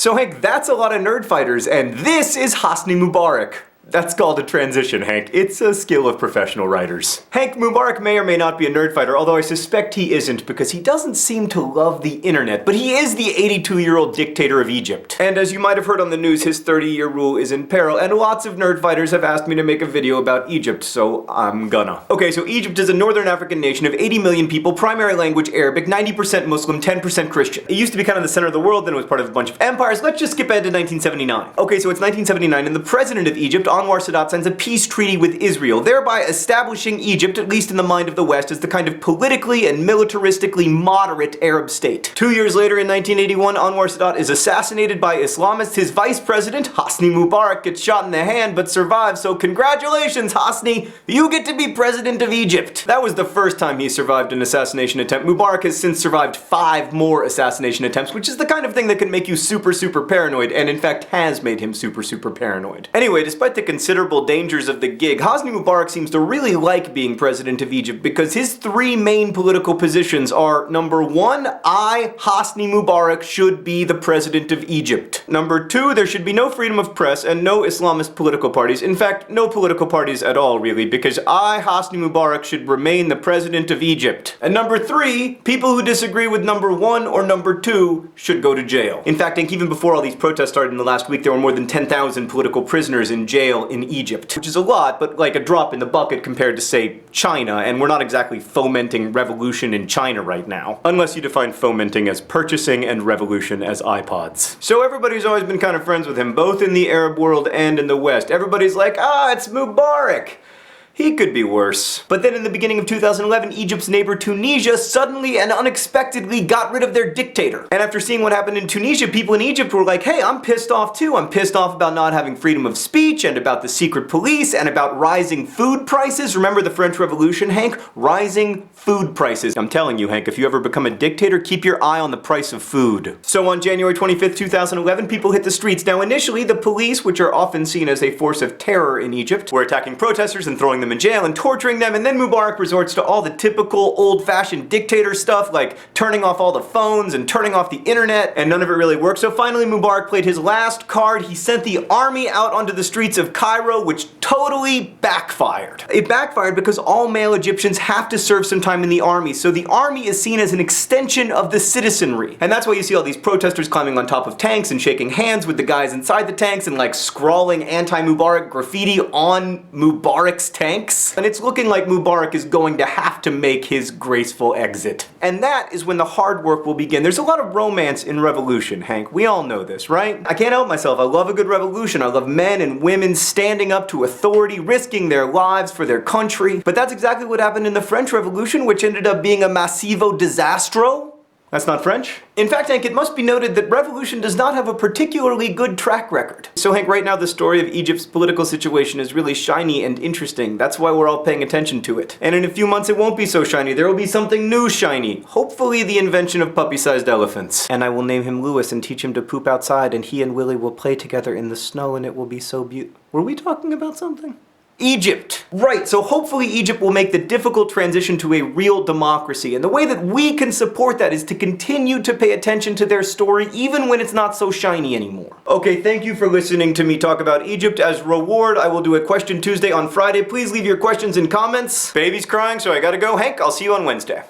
So Hank, that's a lot of nerd fighters, and this is Hosni Mubarak. That's called a transition, Hank. It's a skill of professional writers. Hank Mubarak may or may not be a nerd fighter, although I suspect he isn't because he doesn't seem to love the internet, but he is the 82-year-old dictator of Egypt. And as you might have heard on the news, his 30-year rule is in peril, and lots of nerd fighters have asked me to make a video about Egypt, so I'm gonna. Okay, so Egypt is a northern African nation of 80 million people, primary language Arabic, 90% Muslim, 10% Christian. It used to be kind of the center of the world, then it was part of a bunch of empires. Let's just skip ahead to 1979. Okay, so it's 1979, and the president of Egypt, Anwar Sadat, signs a peace treaty with Israel, thereby establishing Egypt, at least in the mind of the West, as the kind of politically and militaristically moderate Arab state. 2 years later, in 1981, Anwar Sadat is assassinated by Islamists. His vice president, Hosni Mubarak, gets shot in the hand but survives, so congratulations, Hosni! You get to be president of Egypt! That was the first time he survived an assassination attempt. Mubarak has since survived 5 more assassination attempts, which is the kind of thing that can make you super paranoid, and in fact has made him super paranoid. Anyway, despite the considerable dangers of the gig, Hosni Mubarak seems to really like being president of Egypt because his 3 main political positions are: number 1, I, Hosni Mubarak, should be the president of Egypt. Number 2, there should be no freedom of press and no Islamist political parties. In fact, no political parties at all, really, because I, Hosni Mubarak, should remain the president of Egypt. And number 3, people who disagree with number 1 or number 2 should go to jail. In fact, even before all these protests started in the last week, there were more than 10,000 political prisoners in jail in Egypt, which is a lot, but like a drop in the bucket compared to, say, China, and we're not exactly fomenting revolution in China right now. Unless you define fomenting as purchasing and revolution as iPods. So everybody's always been kind of friends with him, both in the Arab world and in the West. Everybody's like, it's Mubarak! He could be worse. But then in the beginning of 2011, Egypt's neighbor Tunisia suddenly and unexpectedly got rid of their dictator. And after seeing what happened in Tunisia, people in Egypt were like, hey, I'm pissed off too. I'm pissed off about not having freedom of speech, and about the secret police, and about rising food prices. Remember the French Revolution, Hank? Rising food prices. I'm telling you, Hank, if you ever become a dictator, keep your eye on the price of food. So on January 25th, 2011, people hit the streets. Now initially, the police, which are often seen as a force of terror in Egypt, were attacking protesters and throwing them in jail and torturing them, and then Mubarak resorts to all the typical old-fashioned dictator stuff, like turning off all the phones and turning off the internet, and none of it really worked. So finally Mubarak played his last card. He sent the army out onto the streets of Cairo, which totally backfired. It backfired because all male Egyptians have to serve some time in the army, so the army is seen as an extension of the citizenry. And that's why you see all these protesters climbing on top of tanks and shaking hands with the guys inside the tanks and like scrawling anti-Mubarak graffiti on Mubarak's tanks. And it's looking like Mubarak is going to have to make his graceful exit. And that is when the hard work will begin. There's a lot of romance in revolution, Hank. We all know this, right? I can't help myself. I love a good revolution. I love men and women standing up to authority, risking their lives for their country. But that's exactly what happened in the French Revolution, which ended up being a massivo disastro. That's not French? In fact, Hank, it must be noted that revolution does not have a particularly good track record. So Hank, right now the story of Egypt's political situation is really shiny and interesting. That's why we're all paying attention to it. And in a few months it won't be so shiny. There will be something new shiny. Hopefully the invention of puppy-sized elephants. And I will name him Lewis and teach him to poop outside, and he and Willie will play together in the snow, and it will be so beautiful. Were we talking about something? Egypt. Right, so hopefully Egypt will make the difficult transition to a real democracy, and the way that we can support that is to continue to pay attention to their story even when it's not so shiny anymore. Okay, thank you for listening to me talk about Egypt. As reward, I will do a Question Tuesday on Friday. Please leave your questions in comments. Baby's crying, so I gotta go. Hank, I'll see you on Wednesday.